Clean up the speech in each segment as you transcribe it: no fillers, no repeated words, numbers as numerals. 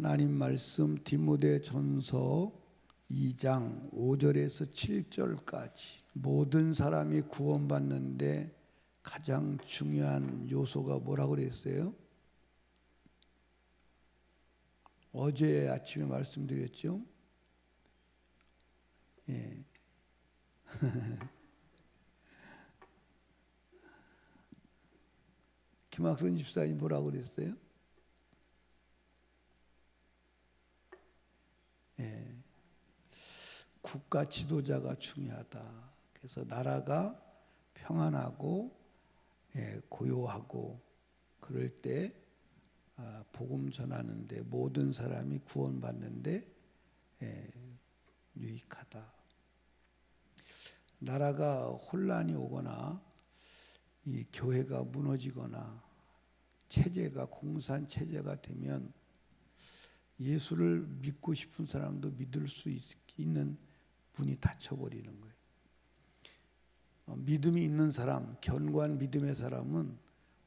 하나님 말씀 디모데전서 2장 5절에서 7절까지 모든 사람이 구원받는데 가장 중요한 요소가 뭐라고 그랬어요? 어제 아침에 말씀드렸죠? 예. 김학선 집사님 뭐라고 그랬어요? 예. 국가 지도자가 중요하다. 그래서 나라가 평안하고 고요하고 그럴 때 복음 전하는데 모든 사람이 구원받는데 유익하다. 나라가 혼란이 오거나 이 교회가 무너지거나 체제가 공산 체제가 되면 예수를 믿고 싶은 사람도 믿을 수 있는 분이 닫혀버리는 거예요. 믿음이 있는 사람, 견고한 믿음의 사람은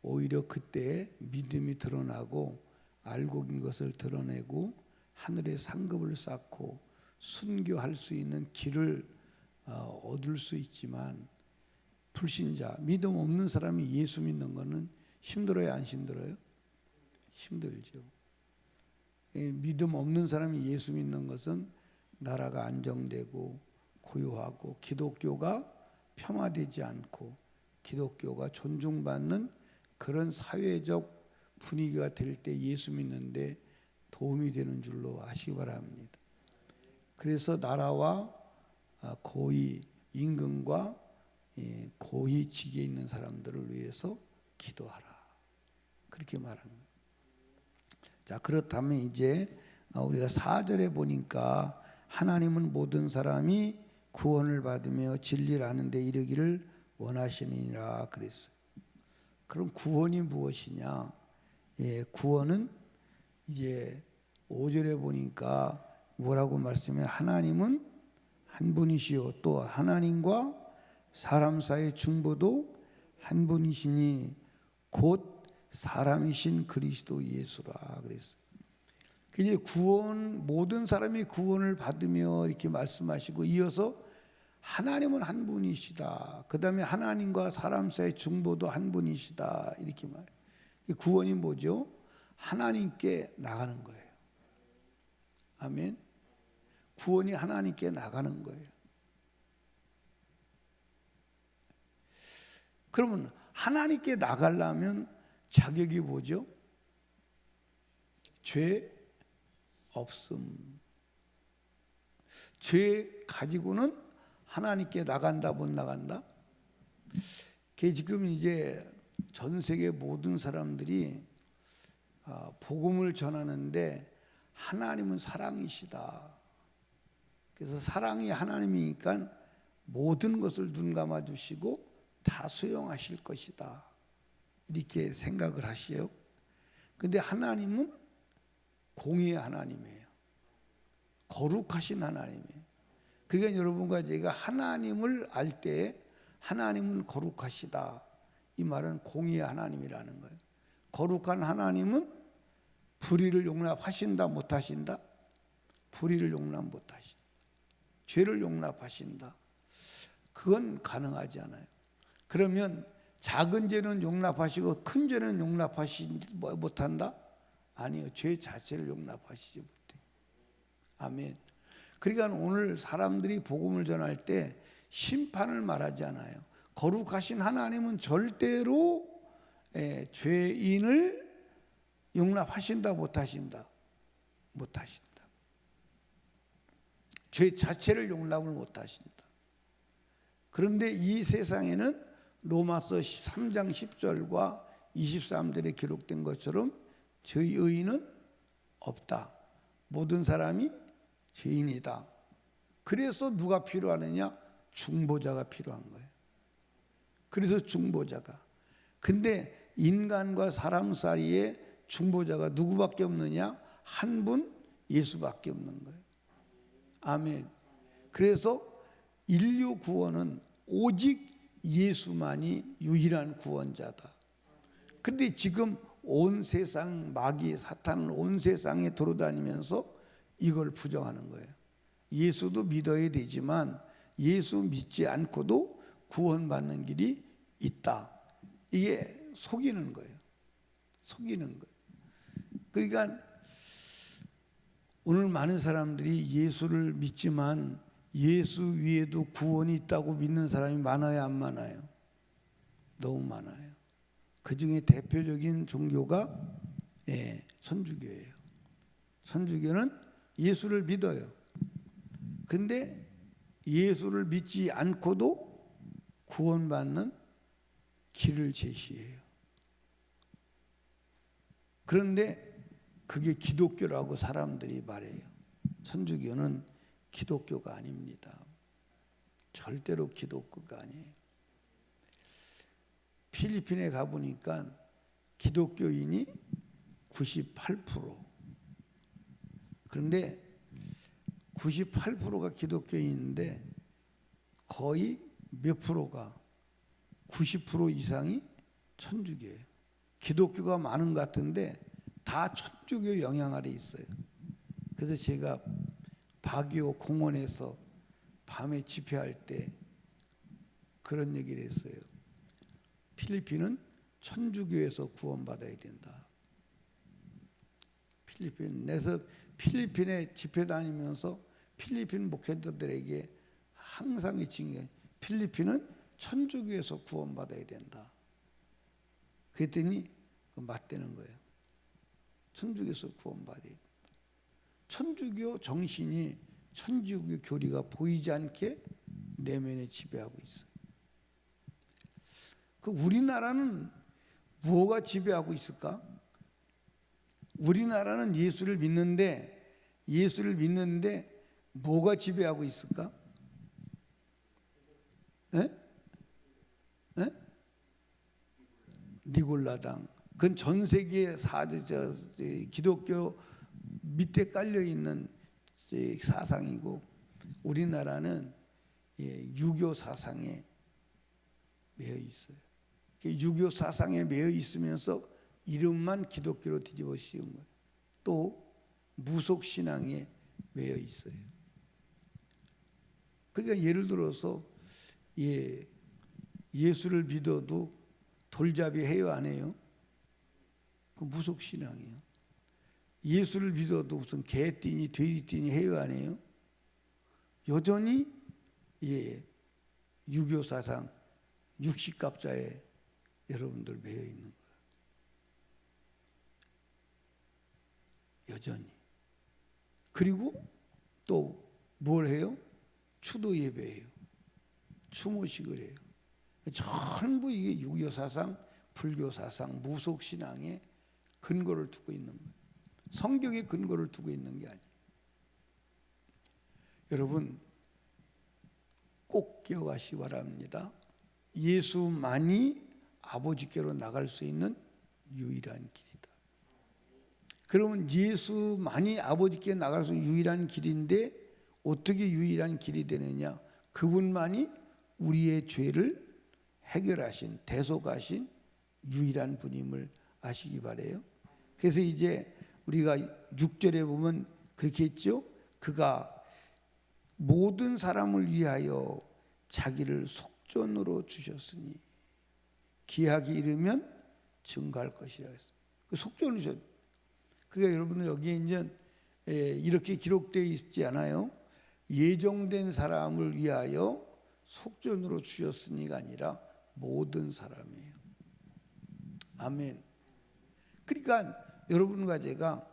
오히려 그때 믿음이 드러나고 알고 있는 것을 드러내고 하늘의 상급을 쌓고 순교할 수 있는 길을 얻을 수 있지만 불신자, 믿음 없는 사람이 예수 믿는 것은 힘들어요, 안 힘들어요? 힘들죠. 믿음 없는 사람이 예수 믿는 것은 나라가 안정되고 고요하고 기독교가 평화되지 않고 기독교가 존중받는 그런 사회적 분위기가 될 때 예수 믿는데 도움이 되는 줄로 아시기 바랍니다. 그래서 나라와 고위 임금과 고위 직에 있는 사람들을 위해서 기도하라. 그렇게 말한 거예요. 자, 그렇다면 이제 우리가 4절에 보니까 하나님은 모든 사람이 구원을 받으며 진리를 아는 데 이르기를 원하시니라 그랬어요. 그럼 구원이 무엇이냐? 구원은 이제 5절에 보니까 뭐라고 말씀해? 하나님은 한 분이시요 또 하나님과 사람 사이의 중보도 한 분이시니 곧 사람이신 그리스도 예수라 그랬어요. 이제 구원, 모든 사람이 구원을 받으며 이렇게 말씀하시고 이어서 하나님은 한 분이시다. 그 다음에 하나님과 사람 사이의 중보도 한 분이시다. 이렇게 말해요. 구원이 뭐죠? 하나님께 나가는 거예요. 아멘. 구원이 하나님께 나가는 거예요. 그러면 하나님께 나가려면 자격이 뭐죠? 죄 없음. 죄 가지고는 하나님께 나간다 못 나간다? 그게 지금 이제 전 세계 모든 사람들이 복음을 전하는데 하나님은 사랑이시다. 그래서 사랑이 하나님이니까 모든 것을 눈 감아 주시고 다 수용하실 것이다. 이렇게 생각을 하시요. 근데 하나님은 공의의 하나님이에요. 거룩하신 하나님이에요. 그러니까 여러분과 제가 하나님을 알 때 하나님은 거룩하시다. 이 말은 공의의 하나님이라는 거예요. 거룩한 하나님은 불의를 용납하신다 못하신다? 불의를 용납 못하신다. 죄를 용납하신다. 그건 가능하지 않아요. 그러면 작은 죄는 용납하시고 큰 죄는 용납하시지 못한다? 아니요. 죄 자체를 용납하시지 못해요. 아멘. 그러니까 오늘 사람들이 복음을 전할 때 심판을 말하지 않아요. 거룩하신 하나님은 절대로 죄인을 용납하신다 못하신다? 못하신다. 죄 자체를 용납을 못하신다. 그런데 이 세상에는 로마서 3장 10절과 23절에 기록된 것처럼 저희 의인은 없다. 모든 사람이 죄인이다. 그래서 누가 필요하느냐? 중보자가 필요한 거예요. 그래서 중보자가. 근데 인간과 사람 사이에 중보자가 누구밖에 없느냐? 한 분 예수밖에 없는 거예요. 아멘. 그래서 인류 구원은 오직 예수만이 유일한 구원자다. 근데 지금 온 세상 마귀 사탄은 온 세상에 돌아다니면서 이걸 부정하는 거예요. 예수도 믿어야 되지만 예수 믿지 않고도 구원받는 길이 있다. 이게 속이는 거예요. 속이는 거예요. 그러니까 오늘 많은 사람들이 예수를 믿지만 예수 위에도 구원이 있다고 믿는 사람이 많아요, 안 많아요? 너무 많아요. 그 중에 대표적인 종교가 천주교예요. 천주교는 예수를 믿어요. 근데 예수를 믿지 않고도 구원받는 길을 제시해요. 그런데 그게 기독교라고 사람들이 말해요. 천주교는 기독교가 아닙니다. 절대로 기독교가 아니에요. 필리핀에 가보니까 기독교인이 98%. 그런데 98%가 기독교인인데 거의 몇 프로가 90% 이상이 천주교예요. 기독교가 많은 것 같은데 다 천주교 영향 아래 있어요. 그래서 제가 바기오 공원에서 밤에 집회할 때 그런 얘기를 했어요. 필리핀은 천주교에서 구원받아야 된다. 필리핀에 집회 다니면서 필리핀 목회자들에게 항상 외친 게 필리핀은 천주교에서 구원받아야 된다. 그랬더니 맞대는 거예요. 천주교에서 구원받아야 된다. 천주교 정신이 천주교 교리가 보이지 않게 내면에 지배하고 있어요. 그 우리나라는 뭐가 지배하고 있을까? 우리나라는 예수를 믿는데 뭐가 지배하고 있을까? 니골라당. 그건 전 세계의 기독교 밑에 깔려 있는 사상이고 우리나라는 유교 사상에 매여 있어요. 유교 사상에 매여 있으면서 이름만 기독교로 뒤집어 씌운 거예요. 또 무속 신앙에 매여 있어요. 그러니까 예를 들어서 예수를 믿어도 돌잡이 해요, 안 해요? 그 무속 신앙이에요. 예수를 믿어도 무슨 개띠니 돼지띠니 해요, 안 해요? 여전히 유교 사상 육식갑자에 여러분들 매여 있는 거예요. 여전히. 그리고 또 뭘 해요? 추도 예배해요. 추모식을 해요. 전부 이게 유교 사상, 불교 사상, 무속 신앙에 근거를 두고 있는 거예요. 성경에 근거를 두고 있는 게 아니에요. 여러분 꼭 기억하시기 바랍니다. 예수만이 아버지께로 나갈 수 있는 유일한 길이다. 그러면 예수만이 아버지께 나갈 수 있는 유일한 길인데 어떻게 유일한 길이 되느냐? 그분만이 우리의 죄를 해결하신 대속하신 유일한 분임을 아시기 바라요. 그래서 이제 우리가 6절에 보면 그렇게 했죠. 그가 모든 사람을 위하여 자기를 속전으로 주셨으니 기약이 이르면 증거할 것이라 했습니다. 그 속전을 주셨어요. 그러니까 여러분은 여기에 이제 이렇게 기록되어 있지 않아요? 예정된 사람을 위하여 속전으로 주셨으니가 아니라 모든 사람이에요. 아멘. 그러니까 여러분과 제가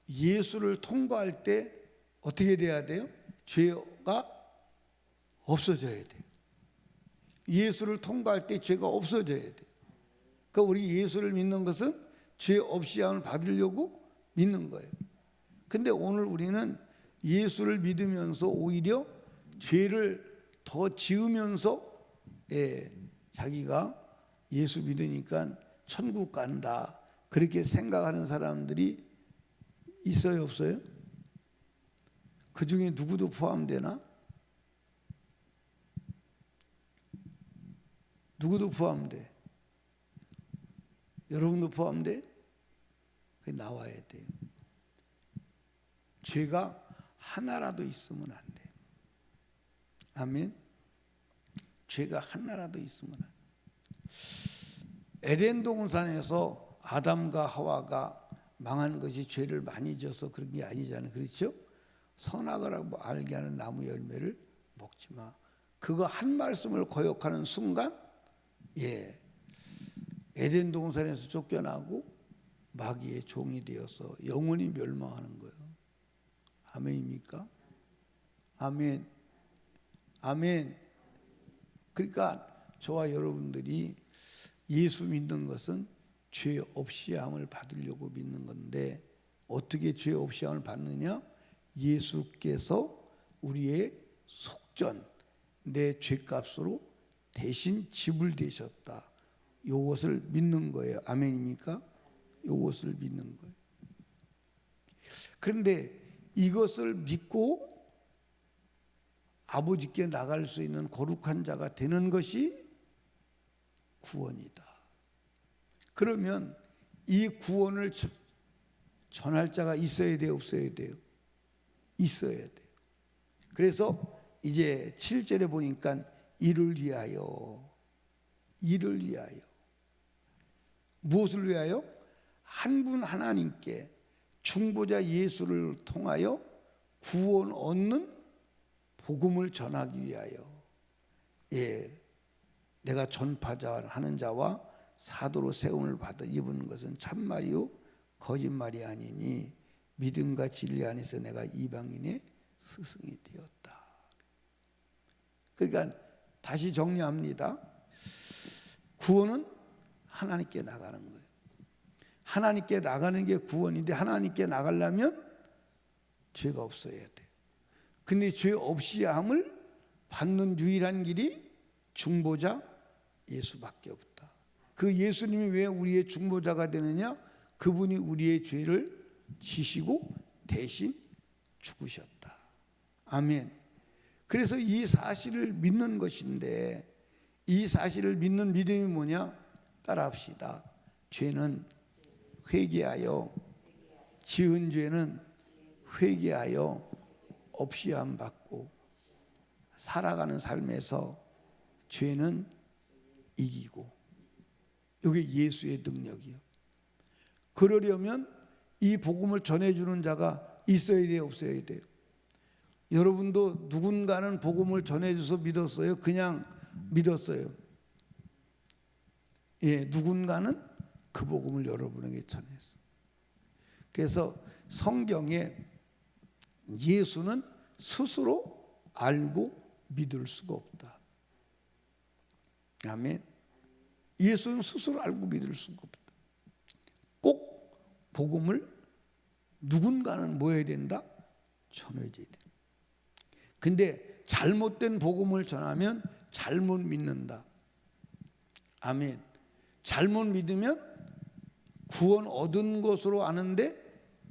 예수를 통과할 때 어떻게 돼야 돼요? 죄가 없어져야 돼요. 예수를 통과할 때 죄가 없어져야 돼요. 그러니까 우리 예수를 믿는 것은 죄 없이 함을 받으려고 믿는 거예요. 근데 오늘 우리는 예수를 믿으면서 오히려 죄를 더 지으면서 자기가 예수 믿으니까 천국 간다 그렇게 생각하는 사람들이 있어요, 없어요? 그 중에 누구도 포함되나? 누구도 포함돼? 여러분도 포함돼? 나와야 돼요. 죄가 하나라도 있으면 안 돼요. 아멘. 죄가 하나라도 있으면 안 돼요. 에덴 동산에서 아담과 하와가 망한 것이 죄를 많이 져서 그런 게 아니잖아요. 그렇죠? 선악을 알게 하는 나무 열매를 먹지 마. 그거 한 말씀을 거역하는 순간, 에덴 동산에서 쫓겨나고 마귀의 종이 되어서 영원히 멸망하는 거예요. 아멘입니까? 아멘. 아멘. 그러니까 저와 여러분들이 예수 믿는 것은 죄 없이 함을 받으려고 믿는 건데, 어떻게 죄 없이 함을 받느냐? 예수께서 우리의 속전, 내 죄값으로 대신 지불되셨다. 이것을 믿는 거예요. 아멘입니까? 이것을 믿는 거예요. 그런데 이것을 믿고 아버지께 나갈 수 있는 거룩한 자가 되는 것이 구원이다. 그러면 이 구원을 전할 자가 있어야 돼요, 없어야 돼요? 있어야 돼요. 그래서 이제 7절에 보니까 이를 위하여, 이를 위하여. 무엇을 위하여? 한 분 하나님께 중보자 예수를 통하여 구원 얻는 복음을 전하기 위하여. 내가 전파자 하는 자와 사도로 세움을 받아 입은 것은 참말이요 거짓말이 아니니 믿음과 진리 안에서 내가 이방인의 스승이 되었다. 그러니까 다시 정리합니다. 구원은 하나님께 나가는 거예요. 하나님께 나가는 게 구원인데, 하나님께 나가려면 죄가 없어야 돼요. 근데 죄 없이 함을 받는 유일한 길이 중보자 예수밖에 없다. 그 예수님이 왜 우리의 중보자가 되느냐? 그분이 우리의 죄를 지시고 대신 죽으셨다. 아멘. 그래서 이 사실을 믿는 것인데, 이 사실을 믿는 믿음이 뭐냐? 따라합시다. 죄는 회개하여, 지은 죄는 회개하여 없이 함 받고 살아가는 삶에서 죄는 이기고. 이게 예수의 능력이요. 그러려면 이 복음을 전해주는 자가 있어야 돼요, 없어야 돼요? 여러분도 누군가는 복음을 전해줘서 믿었어요? 그냥 믿었어요? 누군가는 그 복음을 여러분에게 전했어요. 그래서 성경에 예수는 스스로 알고 믿을 수가 없다. 아멘. 예수는 스스로 알고 믿을 수가 없다. 꼭 복음을 누군가는 뭐 해야 된다? 전해줘야 된다. 근데 잘못된 복음을 전하면 잘못 믿는다. 아멘. 잘못 믿으면 구원 얻은 것으로 아는데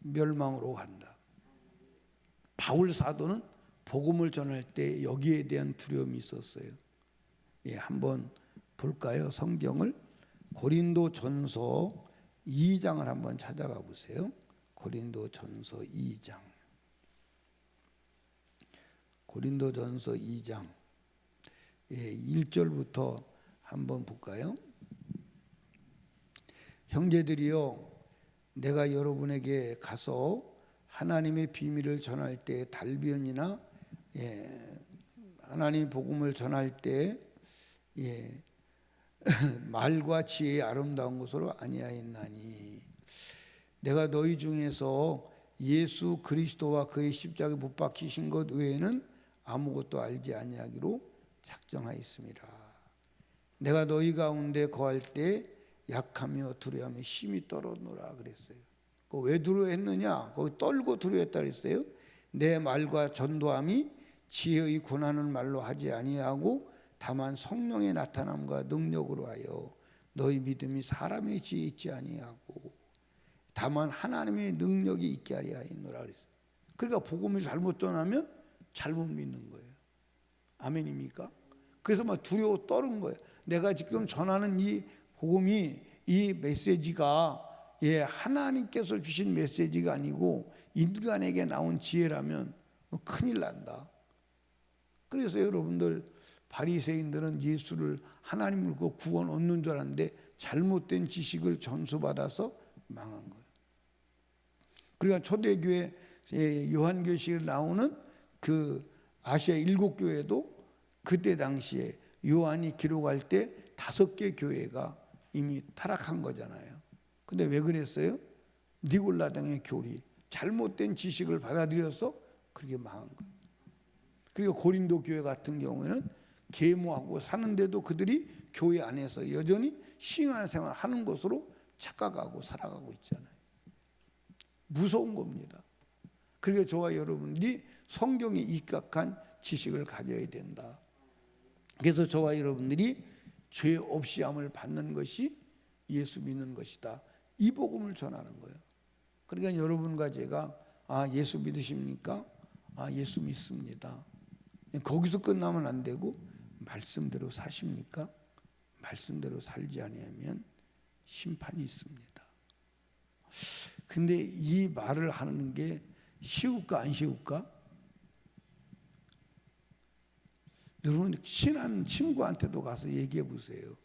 멸망으로 간다. 바울 사도는 복음을 전할 때 여기에 대한 두려움이 있었어요. 한번 볼까요? 성경을 고린도전서 2장을 한번 찾아가 보세요. 고린도전서 2장. 고린도전서 2장 1절부터 한번 볼까요? 형제들이여, 내가 여러분에게 가서 하나님의 비밀을 전할 때 달변이나 하나님 복음을 전할 때 말과 지혜의 아름다운 것으로 아니하였나니, 내가 너희 중에서 예수 그리스도와 그의 십자가에 못 박히신 것 외에는 아무것도 알지 아니하기로 작정하였습니다. 내가 너희 가운데 거할 때 약하며 두려워하며 심히 떨었노라 그랬어요. 왜 두려워했느냐? 거기 떨고 두려워했다 그랬어요. 내 말과 전도함이 지혜의 권하는 말로 하지 아니하고 다만 성령의 나타남과 능력으로 하여 너희 믿음이 사람의 지혜에 있지 아니하고 다만 하나님의 능력이 있게 하려 하였노라 그랬어요. 그러니까 복음을 잘못 전하면 잘못 믿는 거예요. 아멘입니까? 그래서 막 두려워 떨은 거예요. 내가 지금 전하는 이 복음이, 이 메시지가 하나님께서 주신 메시지가 아니고 인간에게 나온 지혜라면 큰일 난다. 그래서 여러분들 바리새인들은 예수를 하나님을 그 구원 얻는 줄 알았는데 잘못된 지식을 전수받아서 망한 거예요. 그러니까 초대교회 요한계시록에 나오는 그 아시아 7교회도 그때 당시에 요한이 기록할 때 5개 교회가 이미 타락한 거잖아요. 근데 왜 그랬어요? 니골라당의 교리, 잘못된 지식을 받아들여서 그렇게 망한 거예요. 그리고 고린도 교회 같은 경우에는 계모하고 사는데도 그들이 교회 안에서 여전히 신앙생활 하는 것으로 착각하고 살아가고 있잖아요. 무서운 겁니다. 그러니까 저와 여러분들이 성경에 입각한 지식을 가져야 된다. 그래서 저와 여러분들이 죄 없이 함을 받는 것이 예수 믿는 것이다. 이 복음을 전하는 거예요. 그러니까 여러분과 제가 예수 믿으십니까? 예수 믿습니다. 거기서 끝나면 안 되고 말씀대로 사십니까? 말씀대로 살지 아니하면 심판이 있습니다. 근데 이 말을 하는 게 쉬울까 안 쉬울까? 여러분 친한 친구한테도 가서 얘기해 보세요.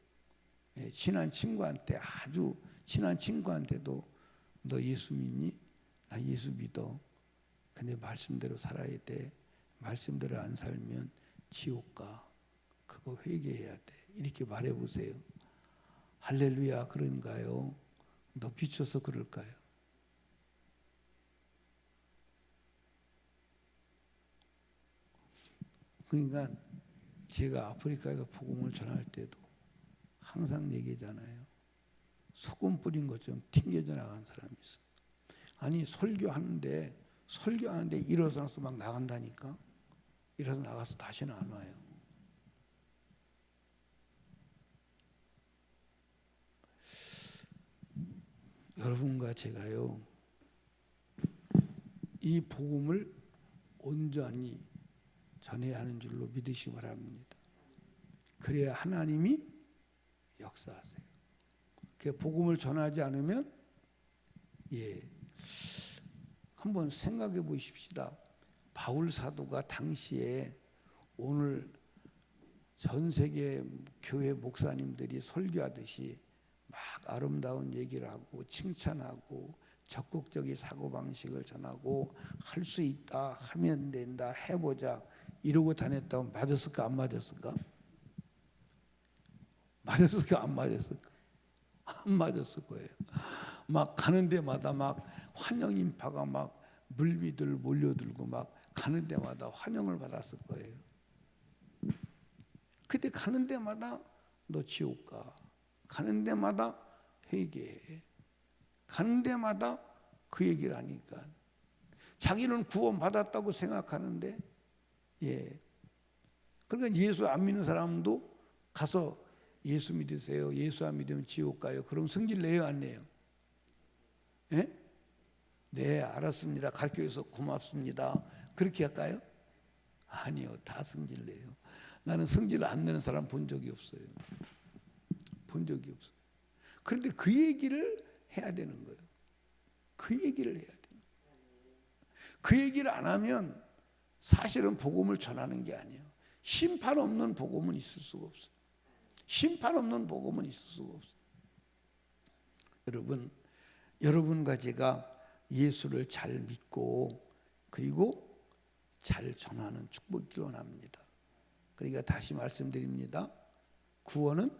친한 친구한테, 아주 친한 친구한테도 너 예수 믿니? 나 예수 믿어. 근데 말씀대로 살아야 돼. 말씀대로 안 살면 지옥 가. 그거 회개해야 돼. 이렇게 말해 보세요. 할렐루야. 그런가요? 너 비춰서 그럴까요? 그러니까 제가 아프리카에 복음을 전할 때도 항상 얘기하잖아요. 소금 뿌린 것처럼 튕겨져 나간 사람이 있어. 아니 설교하는데 일어서서 막 나간다니까. 일어서 나가서 다시는 안 와요. 여러분과 제가요, 이 복음을 온전히 전해야 하는 줄로 믿으시기 바랍니다. 그래야 하나님이 역사하세요. 그 복음을 전하지 않으면 한번 생각해 보십시다. 바울 사도가 당시에 오늘 전 세계 교회 목사님들이 설교하듯이 막 아름다운 얘기를 하고 칭찬하고 적극적인 사고방식을 전하고 할 수 있다, 하면 된다, 해보자 이러고 다녔다면 맞았을까 안 맞았을까? 맞았을까 안 맞았을까? 안 맞았을 거예요. 막 가는 데마다 막 환영 인파가 막 물미들 몰려들고 막 가는 데마다 환영을 받았을 거예요. 그때 가는 데마다 너 지옥 가. 가는 데마다 회개해. 가는 데마다 그 얘기를 하니까 자기는 구원 받았다고 생각하는데 그러니까 예수 안 믿는 사람도 가서 예수 믿으세요. 예수 안 믿으면 지옥 가요. 그럼 성질 내요 안 내요? 네 알았습니다. 가르쳐줘서 고맙습니다. 그렇게 할까요? 아니요. 다 성질 내요. 나는 성질 안 내는 사람 본 적이 없어요. 본 적이 없어요. 그런데 그 얘기를 해야 되는 거예요. 그 얘기를 해야 돼요. 그 얘기를 안 하면 사실은 복음을 전하는 게 아니에요. 심판 없는 복음은 있을 수가 없어요. 심판 없는 복음은 있을 수가 없어요. 여러분, 여러분과 제가 예수를 잘 믿고 그리고 잘 전하는 축복이 원합니다. 그러니까 다시 말씀드립니다. 구원은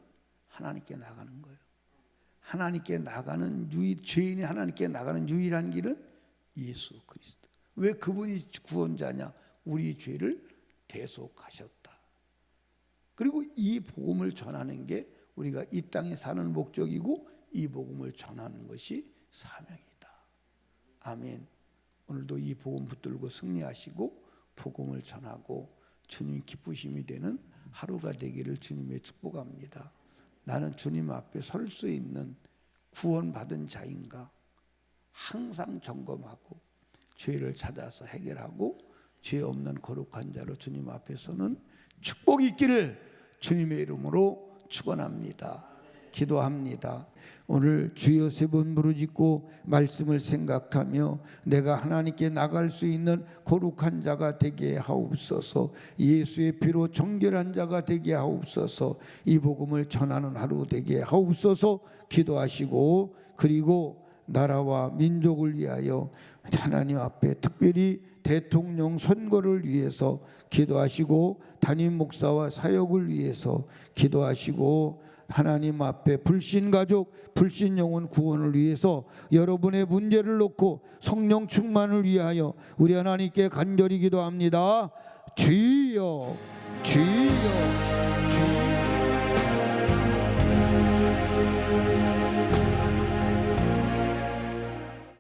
하나님께 나가는 거예요. 하나님께 나가는 죄인이 하나님께 나가는 유일한 길은 예수 그리스도. 왜 그분이 구원자냐? 우리 죄를 대속하셨다. 그리고 이 복음을 전하는 게 우리가 이 땅에 사는 목적이고 이 복음을 전하는 것이 사명이다. 아멘. 오늘도 이 복음 붙들고 승리하시고 복음을 전하고 주님 기쁘심이 되는 하루가 되기를 주님의 축복합니다. 나는 주님 앞에 설 수 있는 구원받은 자인가 항상 점검하고 죄를 찾아서 해결하고 죄 없는 거룩한 자로 주님 앞에 서는 축복이 있기를 주님의 이름으로 축원합니다. 기도합니다. 오늘 주여 세 번 부르짖고 말씀을 생각하며 내가 하나님께 나갈 수 있는 거룩한 자가 되게 하옵소서. 예수의 피로 정결한 자가 되게 하옵소서. 이 복음을 전하는 하루 되게 하옵소서 기도하시고, 그리고 나라와 민족을 위하여 하나님 앞에 특별히 대통령 선거를 위해서 기도하시고, 담임 목사와 사역을 위해서 기도하시고, 하나님 앞에 불신가족, 불신영혼 구원을 위해서 여러분의 문제를 놓고 성령 충만을 위하여 우리 하나님께 간절히 기도합니다. 주여, 주여, 주여.